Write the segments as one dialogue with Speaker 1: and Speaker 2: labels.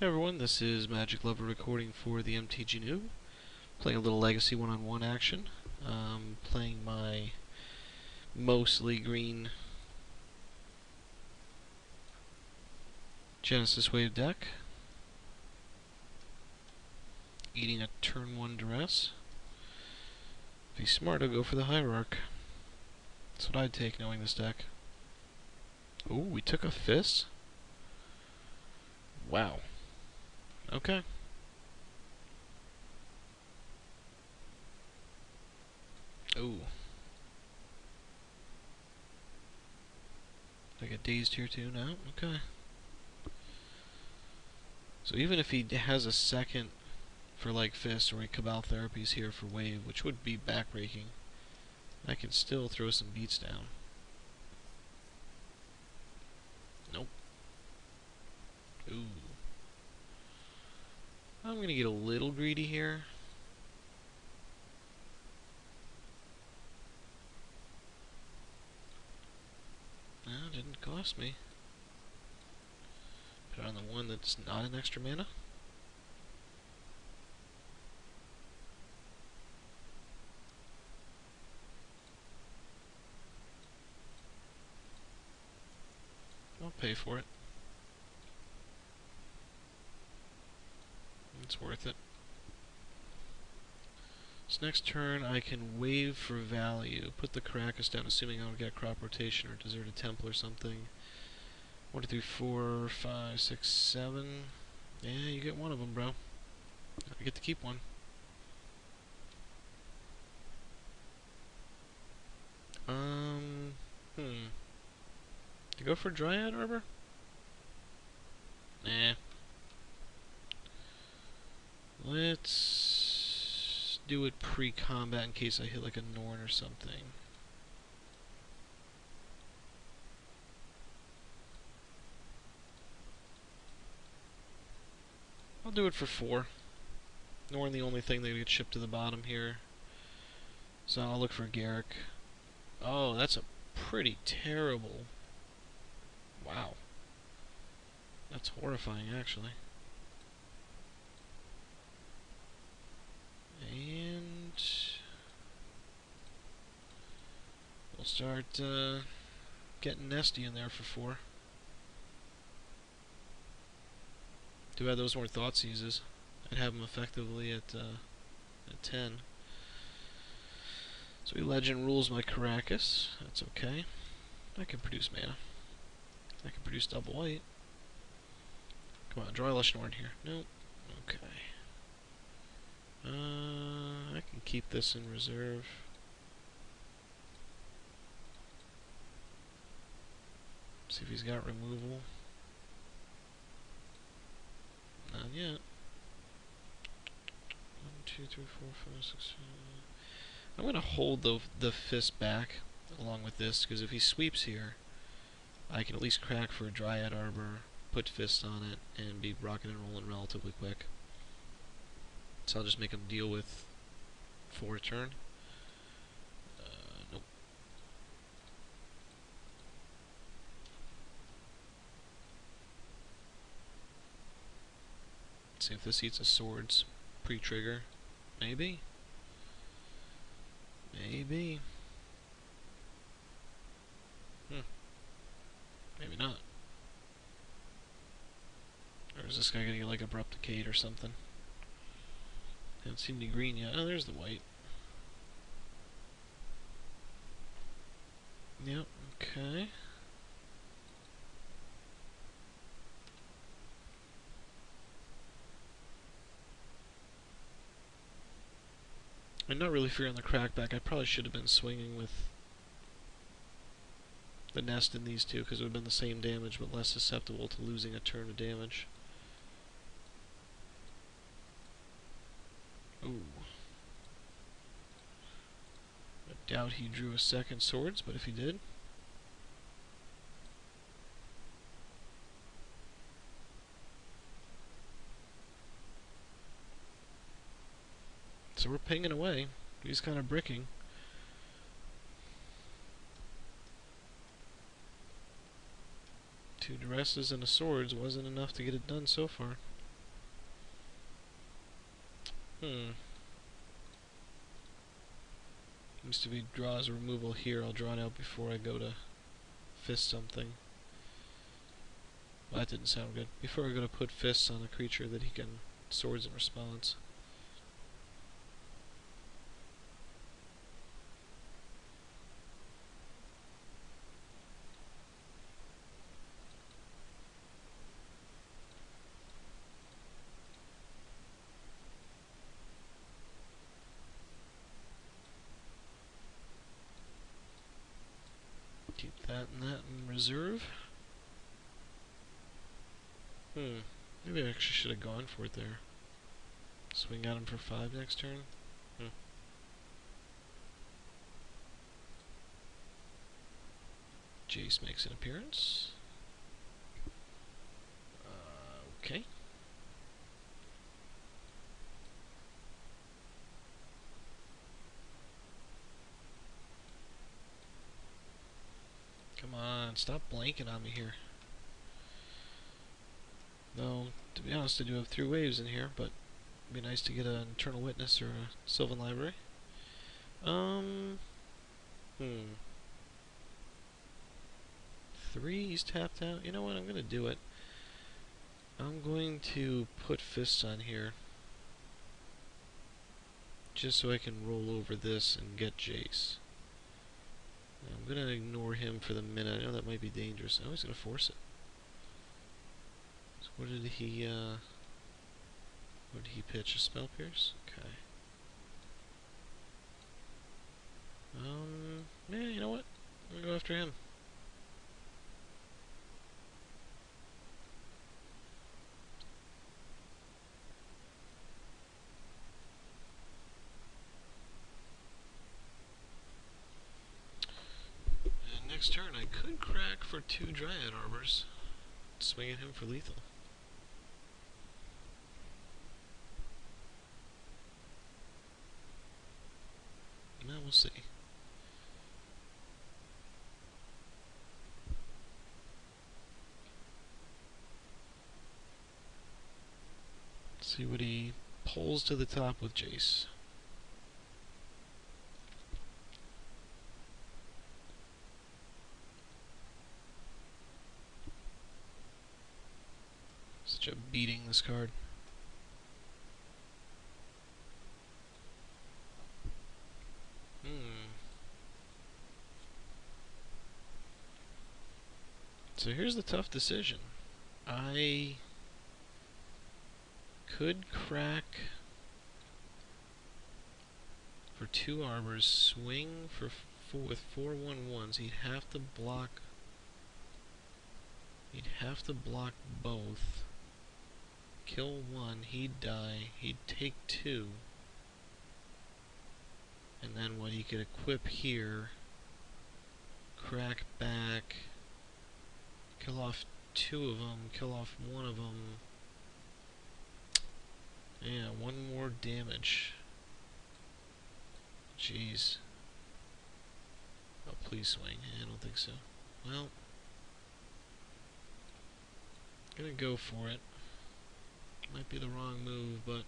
Speaker 1: Hey everyone, this is Magic Lover recording for the themtgnoob, playing a little Legacy one-on-one action. Playing my mostly green Genesis Wave deck. Eating a turn 1 duress. If he's smart, I'll go for the Hierarch. That's what I'd take knowing this deck. Ooh, we took a fist? Wow. Okay. Ooh. I get dazed here too now? Okay. So even if he has a second for like Fist, or a Cabal Therapies here for Wave, which would be backbreaking, I can still throw some beats down. Nope. Ooh. I'm gonna get a little greedy here. No, didn't cost me. Put it on the one that's not an extra mana. I'll pay for it. It's worth it. So next turn I can wave for value. Put the Caracas down, assuming I don't get crop rotation or Deserted Temple or something. 1, 2, 3, 4, 5, 6, 7. Yeah, you get one of them, bro. I get to keep one. To go for Dryad Arbor? Nah. Let's do it pre-combat in case I hit like a Norn or something. I'll do it for 4. Norn the only thing that gets shipped to the bottom here. So I'll look for Garrick. Oh, that's a pretty terrible... Wow. That's horrifying, actually. And... we'll start getting Nesty in there for 4. Too bad those weren't Thoughtseizes. I'd have them effectively at 10. So he Legend rules my Caracas. That's okay. I can produce mana. I can produce double white. Come on, draw a Lush Norn here. Nope. Okay. I can keep this in reserve. See if he's got removal. Not yet. 1, 2, 3, 4, 5, 6, 7. I'm gonna hold the Fist back along with this, because if he sweeps here, I can at least crack for a Dryad Arbor, put Fist on it, and be rocking and rolling relatively quick. So I'll just make him deal with 4 a turn. Nope. Let's see if this eats a Swords pre-trigger. Maybe. Maybe. Maybe not. Or is this guy gonna get like Abrupt Decade or something? Haven't seen any green yet. Oh, there's the white. Yep, okay. I'm not really fearing the crackback. I probably should have been swinging with the Nest in these two, because it would have been the same damage, but less susceptible to losing a turn of damage. Ooh. I doubt he drew a second Swords, but if he did... So we're pinging away. He's kind of bricking. Two Duresses and a Swords wasn't enough to get it done so far. Used to be draws a removal here. I'll draw it out before I go to fist something. Well, that didn't sound good. Before I go to put fists on a creature that he can swords in response. Keep that and that in reserve. Maybe I actually should have gone for it there. Swing at him for 5 next turn. Jace makes an appearance. Okay. Come on, stop blanking on me here. Though, to be honest, I do have 3 waves in here, but it'd be nice to get an Eternal Witness or a Sylvan Library. 3, he's tapped out. You know what, I'm going to do it. I'm going to put fists on here. Just so I can roll over this and get Jace. I'm going to ignore him for the minute. I know that might be dangerous. I was going to force it. So what did he pitch? A Spell Pierce? Okay. Yeah, you know what? I'm going to go after him. And next turn I could crack for 2 Dryad Arbors. Swing at him for lethal. Now we'll see. See what he pulls to the top with Jace. Such a beating, this card. So here's the tough decision. I could crack for 2 arbors, swing for 4 with 4 1/1s. He'd have to block. He'd have to block both. Kill 1, he'd die. He'd take 2. And then what he could equip here, crack back, kill off 2 of them, kill off 1 of them. Yeah, 1 more damage. Jeez. Oh, please swing. I don't think so. Well, gonna go for it. Might be the wrong move, but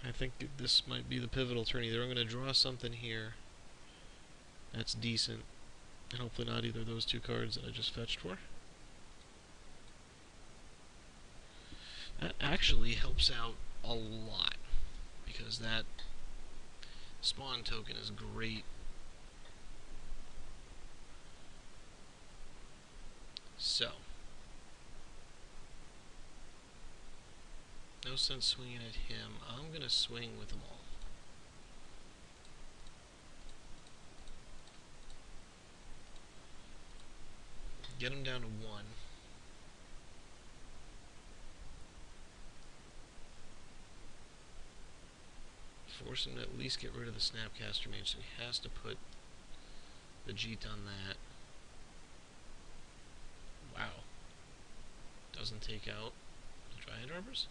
Speaker 1: I think this might be the pivotal turn. Either I'm gonna draw something here that's decent, and hopefully not either of those 2 cards that I just fetched for. That actually helps out a lot, because that spawn token is great. So, no sense swinging at him. I'm going to swing with them all. Get him down to 1. Force him to at least get rid of the Snapcaster Mage, so he has to put the Jeet on that. Wow. Doesn't take out the Dryad Arbors?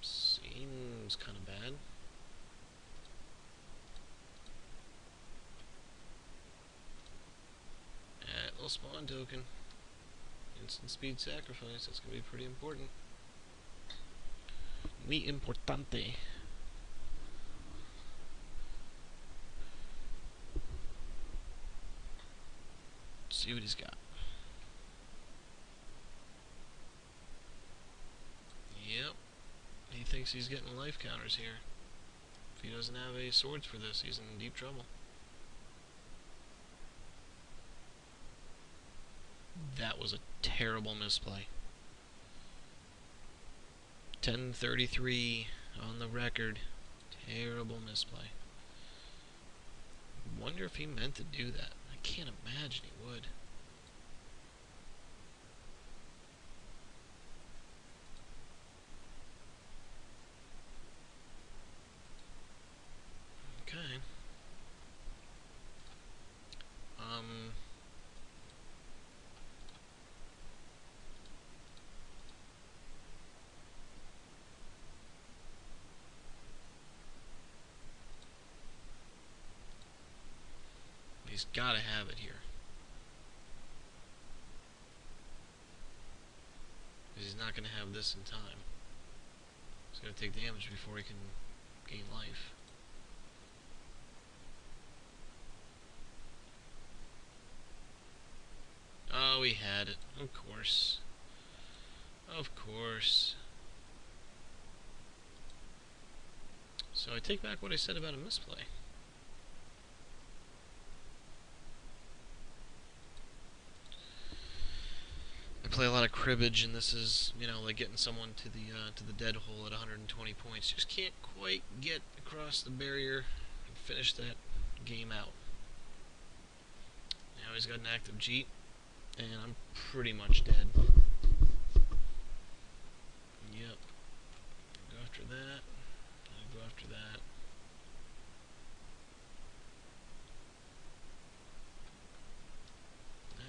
Speaker 1: Seems kind of bad. Little spawn token. Instant speed sacrifice. That's going to be pretty important. Muy importante. Let's see what he's got. Yep. He thinks he's getting life counters here. If he doesn't have any swords for this, he's in deep trouble. That was a terrible misplay. 10:33 on the record. Terrible misplay. Wonder if he meant to do that. I can't imagine he would. Okay. He's gotta have it here. Because he's not gonna have this in time. He's gonna take damage before he can gain life. Oh, he had it. Of course. Of course. So I take back what I said about a misplay. I play a lot of cribbage, and this is, you know, like getting someone to the dead hole at 120 points. Just can't quite get across the barrier and finish that game out. Now he's got an active Jeet, and I'm pretty much dead. Yep. Go after that. Go after that.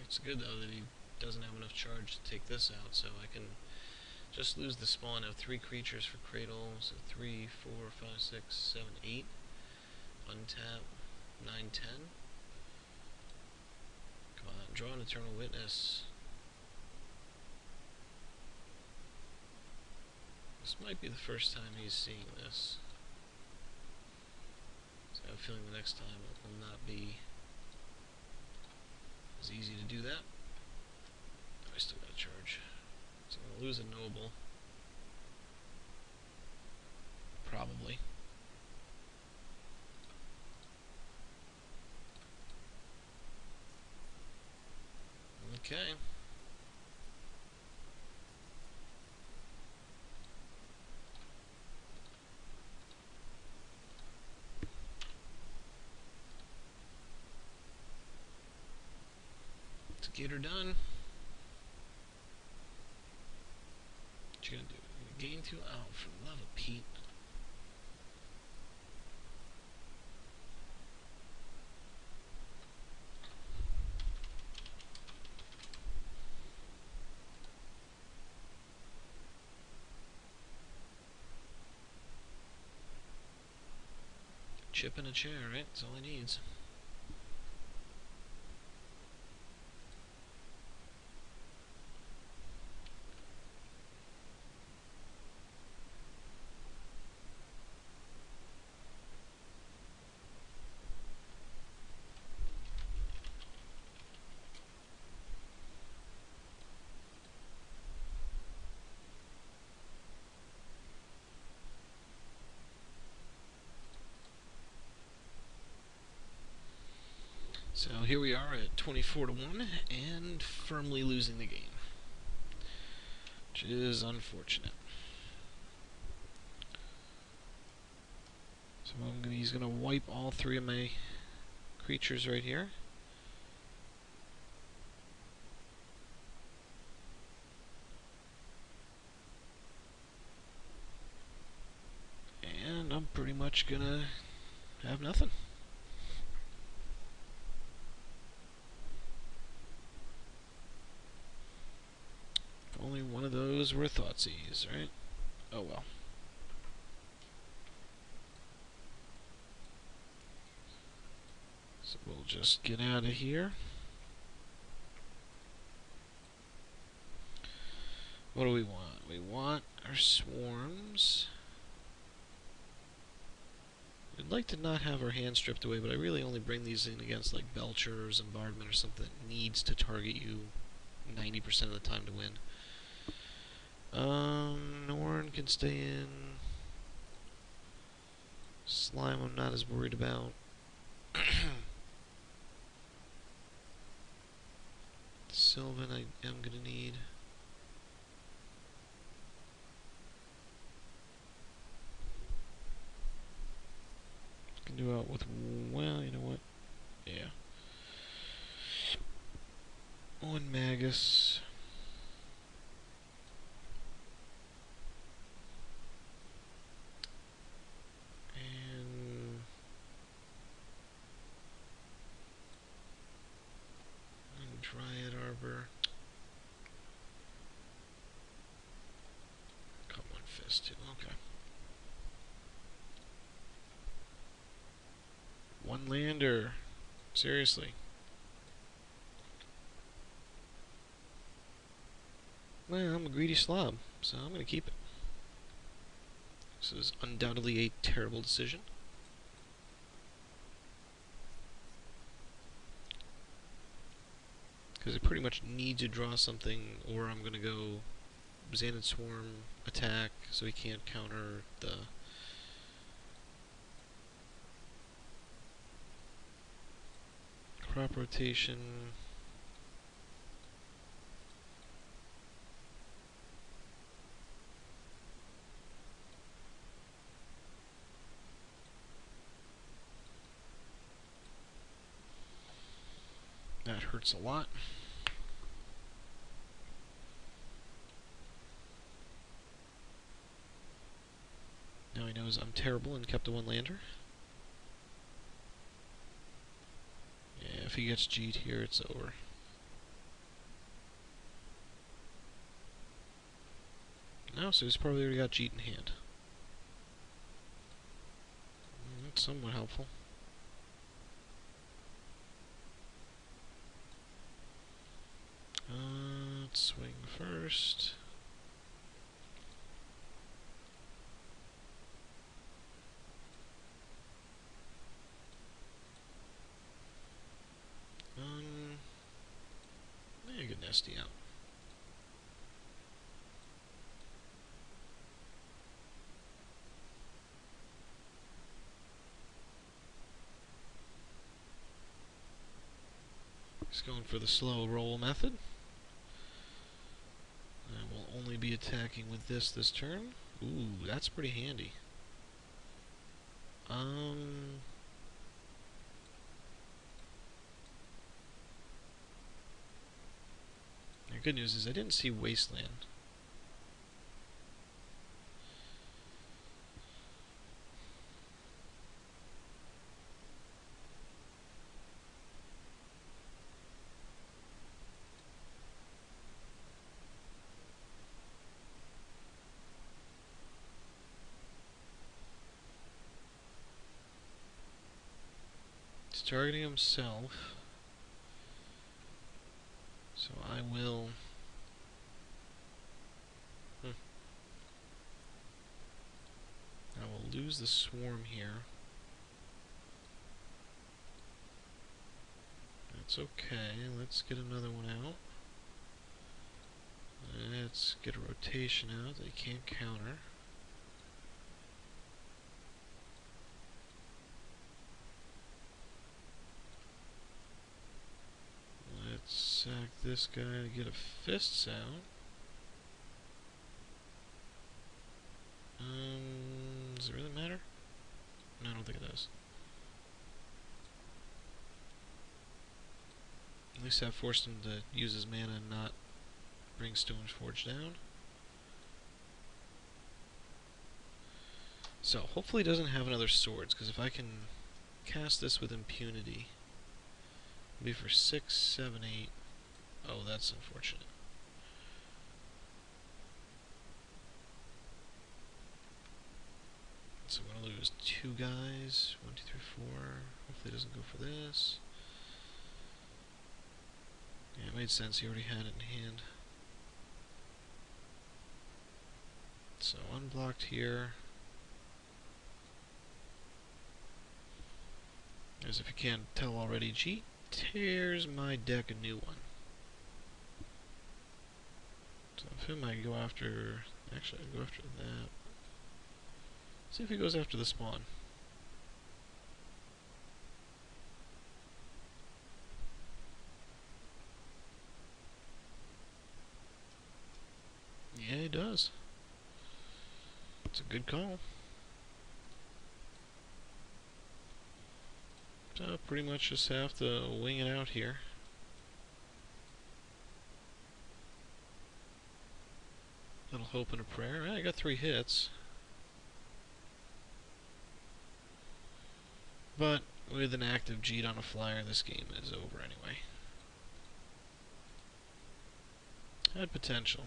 Speaker 1: It's good though that he doesn't have enough charge to take this out, so I can just lose the spawn of 3 creatures for Cradle. So 3, 4, 5, 6, 7, 8. Untap. 9, 10. Come on, draw an Eternal Witness. This might be the first time he's seeing this. So I have a feeling the next time it will not be as easy to do that. Oh, I still got to charge. So I'm going to lose a Noble. Probably. Okay. To get her done. What you gonna do? You're gonna gain 2 out for the love of Pete. Chip in a chair, right? That's all he needs. So here we are at 24-1 and firmly losing the game, which is unfortunate. So he's going to wipe all 3 of my creatures right here. And I'm pretty much going to have nothing. Only one of those were Thoughtseize, right? Oh well. So we'll just get out of here. What do we want? We want our swarms. We'd like to not have our hand stripped away, but I really only bring these in against like Belcher or Bombardment or something that needs to target you 90% of the time to win. Norn can stay in. Slime I'm not as worried about. Sylvan I am gonna need. Can do out with, well, you know what? Yeah. One Magus. And Dryad Arbor. Got one fist too, okay. One lander. Seriously. Well, I'm a greedy slob, so I'm gonna keep it. This is undoubtedly a terrible decision. Because I pretty much need to draw something, or I'm gonna go Xanad Swarm attack, so he can't counter the crop rotation. That hurts a lot. Now he knows I'm terrible and kept a one-lander. Yeah, if he gets G'd here, it's over. No, so he's probably already got G'd in hand. That's somewhat helpful. Let's swing first. Yeah, get nasty out. He's going for the slow roll method. And we'll only be attacking with this turn. Ooh, that's pretty handy. The good news is I didn't see Wasteland. He's targeting himself. So I will... I will lose the swarm here. That's okay. Let's get another one out. Let's get a rotation out that he can't counter. Let's sack this guy to get a fists out. Does it really matter? No, I don't think it does. At least I forced him to use his mana and not bring Stoneforge down. So, hopefully he doesn't have another swords, because if I can cast this with impunity, it'll be for 6, 7, 8. Oh, that's unfortunate. So I'm going to lose 2 guys. 1, 2, 3, 4. Hopefully he doesn't go for this. Yeah, it made sense. He already had it in hand. So unblocked here. As if you can't tell already, G tears my deck a new one. So if him, I go after... Actually, I go after that. See if he goes after the spawn. Yeah, he does. It's a good call. So pretty much just have to wing it out here. Little hope and a prayer. I got 3 hits. But with an active Jeet on a flyer, this game is over anyway. Had potential.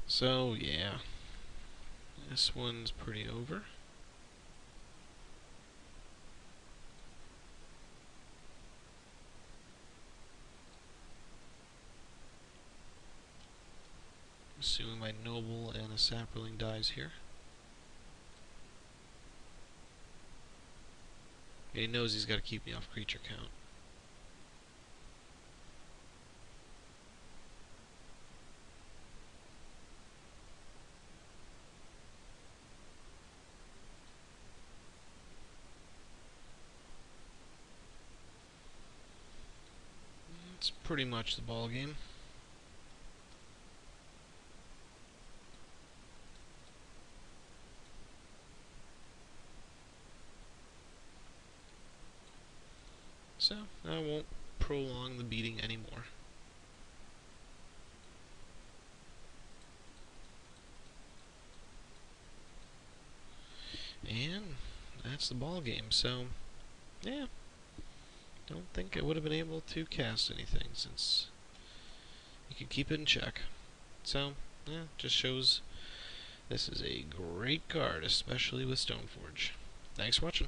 Speaker 1: So, yeah. This one's pretty over. Assuming my noble and a sapperling dies here. He knows he's got to keep me off creature count. That's pretty much the ball game. So, I won't prolong the beating anymore. And that's the ball game. So, yeah. Don't think I would have been able to cast anything since you could keep it in check. So, yeah, just shows this is a great card, especially with Stoneforge. Thanks for watching.